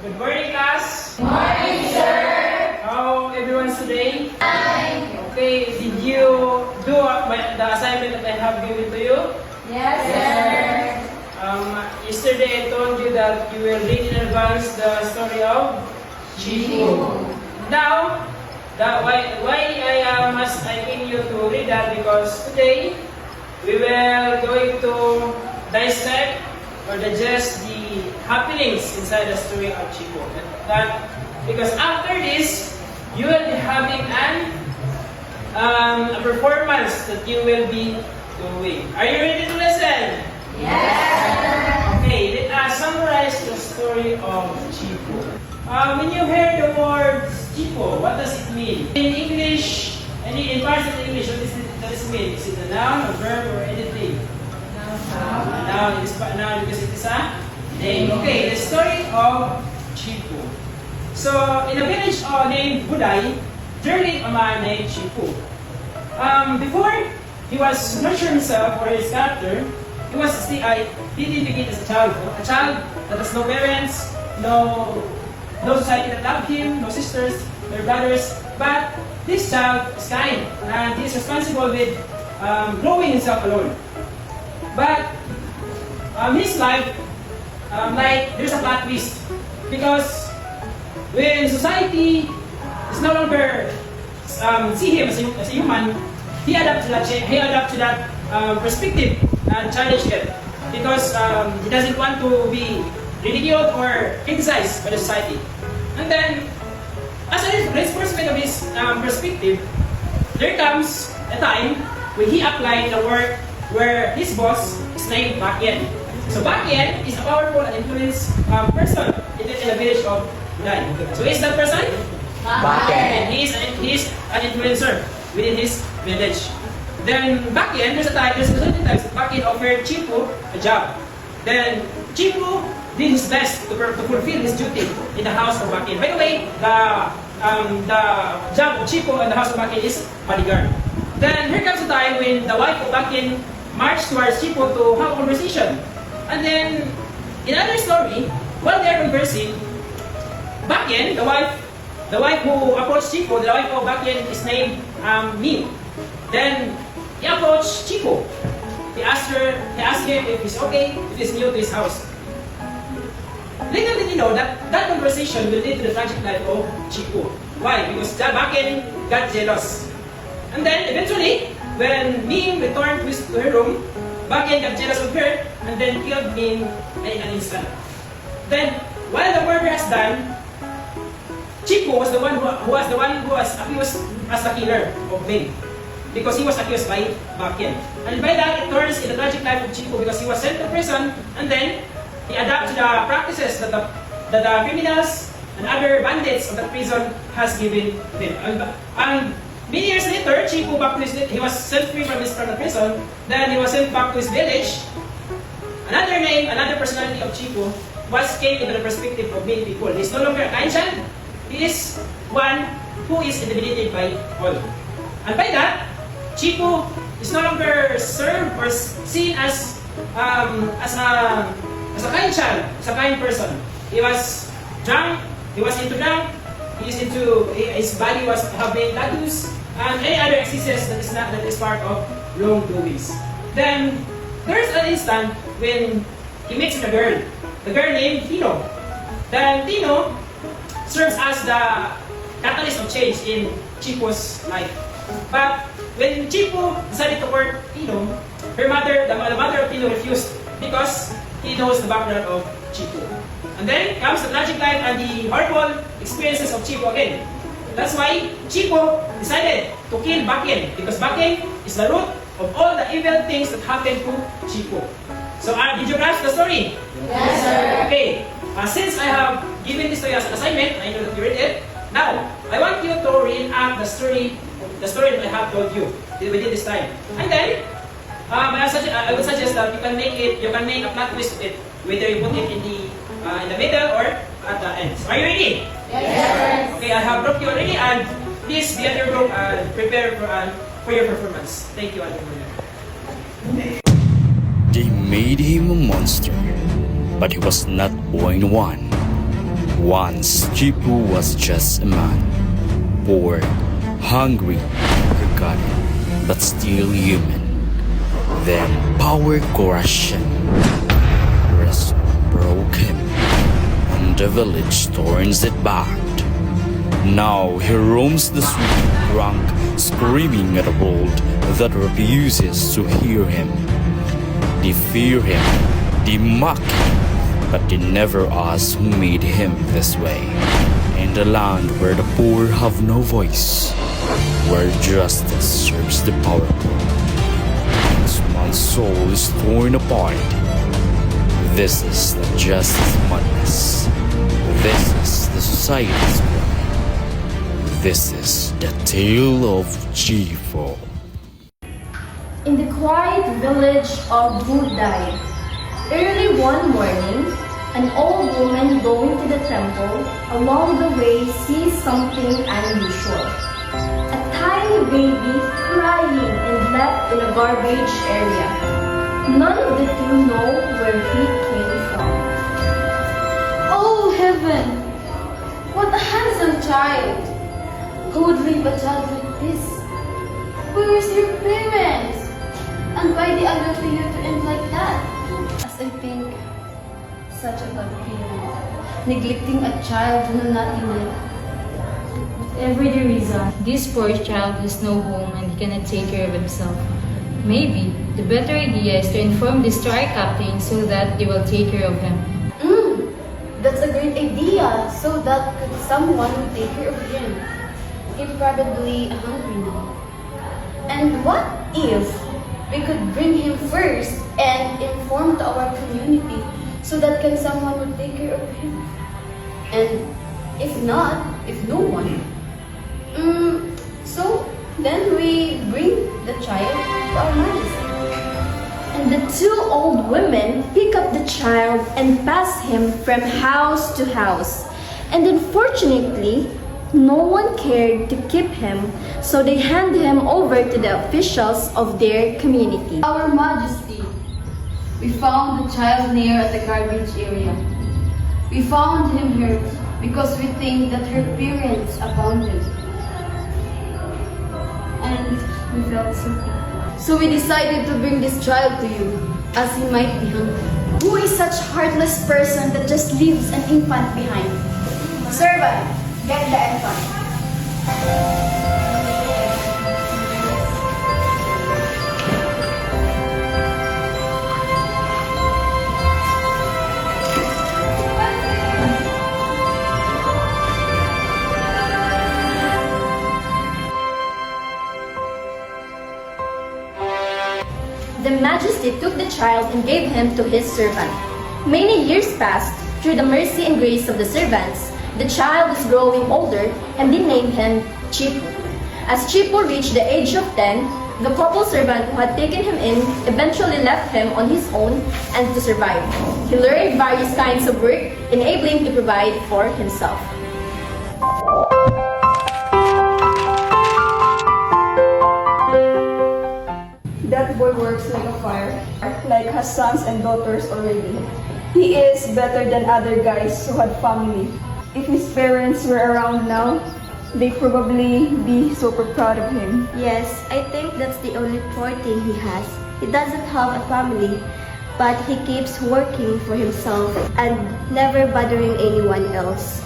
Good morning, class. Morning, sir. How everyone's today? Fine. Okay, did you do the assignment that I have given to you? Yes, sir. Yesterday I told you that you will read in advance the story of Chico. Now, why must I need you to read that? Because today we will going to dissect or digest the happenings inside the story of Chico. Because after this, you will be having a performance that you will be doing. Are you ready to listen? Yes. Okay, let us summarize the story of Chico. When you hear the word Chico, what does it mean? In English, in parts of English, what does it mean? Is it a noun, a verb, or anything? Noun. It is noun because it is a name. Okay, the story of Chico. So, in a village named Buday, there lived a man named Chico. Before he was nurtured himself or his character, he didn't begin as a child that has no parents, no society that loved him, no sisters, no brothers. But this child is kind and he is responsible with growing himself alone. But his life, there's a plot twist because when society is no longer see him as a human, he adapts to that perspective and challenge him because he doesn't want to be ridiculed or criticized by the society. And then, as a reinforcement of his perspective, there comes a time when he applied the work where his boss is named Bakien. So Bakien is a powerful and influenced person in the village of Buday. So who is that person? Bakien. He is an influencer within his village. Then Bakien, there's certain times that Bakien offered Chico a job. Then Chico did his best to fulfill his duty in the house of Bakien. By the way, the job of Chico in the house of Bakien is bodyguard. Then here comes a time when the wife of Bakien marched towards Chico to have a conversation. And then, in another story, while they are conversing, Bakien, the wife who approached Chico, the wife of Bakien is named Ming. Then he approached Chico. He asked him if he's okay, if he's new to his house. Little did he know that conversation will lead to the tragic life of Chico. Why? Because Bakien got jealous. And then eventually, when Ming returned to her room, Bakien got jealous of her and then killed Ming in an instant. Then, while the murder has done, Chico was the one who was accused as the killer of Ming because he was accused by Bakien. And by that, it turns in the tragic life of Chico because he was sent to prison and then he adapted the practices that the criminals and other bandits of the prison has given them. And many years later, Chico he was set free from the prison. Then he was sent back to his village. Another personality of Chico came into the perspective of many people. He is no longer a kind child. He is one who is intimidated by all. And by that, Chico is no longer served or seen as a kind child, as a kind person. He was drunk. He was into drunk. His body was having tattoos and any other excesses that is part of wrongdoings. Then there's an instant when he meets a girl. The girl named Tino. Then Tino serves as the catalyst of change in Chico's life. But when Chico decided to court Tino, the mother of Tino refused because he knows the background of Chico. And then comes the tragic life and the horrible experiences of Chico again. That's why Chico decided to kill Bakien because Bakien is the root of all the evil things that happened to Chico. So did you grasp the story? Yes, sir. Okay. Since I have given this to you as an assignment, I know that you read it. Now, I want you to reenact the story that I have told you within this time. And then, I would suggest that you can make a plot twist of it, whether you put it in the middle or at the end. So, are you ready? Yes, sir. Okay, I have brought you already, and please be at your room and prepare for your performance. Thank you, They made him a monster, but he was not born one. Once Chipu was just a man, poor, hungry, forgotten, but still human. Then power crushed him, wrestle broke him, and the village turns it back. Now he roams the street drunk, screaming at a world that refuses to hear him. They fear him, they mock him, but they never ask who made him this way. In the land where the poor have no voice, where justice serves the powerful, this man's soul is torn apart. This is the justice madness. This is the society's crime. This is the tale of Chifu. In the quiet village of Budai, early one morning, an old woman going to the temple along the way sees something unusual. A tiny baby crying and left in a garbage area. None of the two know where he came from. Oh heaven! What a handsome child! Who would leave a child like this? Where is your parents? And why they allow you to end like that? As I think, such a bad parent, neglecting a child who know nothing like. Whatever the reason, This poor child has no home and he cannot take care of himself. Maybe the better idea is to inform the star captain so that they will take care of him. That's a great idea, so that someone will take care of him. He's probably hungry now. And what if we could bring him first and inform to our community so that someone will take care of him? And if not, if no one, so then we bring the child to our majesty. and the two old women pick up the child and pass him from house to house. And unfortunately, no one cared to keep him, so they hand him over to the officials of their community. Our Majesty, we found the child near at the garbage area. We found him here because we think that her parents abandoned him. And we felt so bad. So we decided to bring this child to you, as he might be hungry. Who is such heartless person that just leaves an infant behind? Servant, get the infant. The Majesty took the child and gave him to his servant. Many years passed. Through the mercy and grace of the servants, the child is growing older, and they named him Chipu. As Chipu reached the age of 10, the couple servant who had taken him in eventually left him on his own and to survive. He learned various kinds of work, enabling him to provide for himself. That boy works like a fire, like has sons and daughters already. He is better than other guys who had family. If his parents were around now, they'd probably be super proud of him. Yes, I think that's the only poor thing he has. He doesn't have a family, but he keeps working for himself and never bothering anyone else.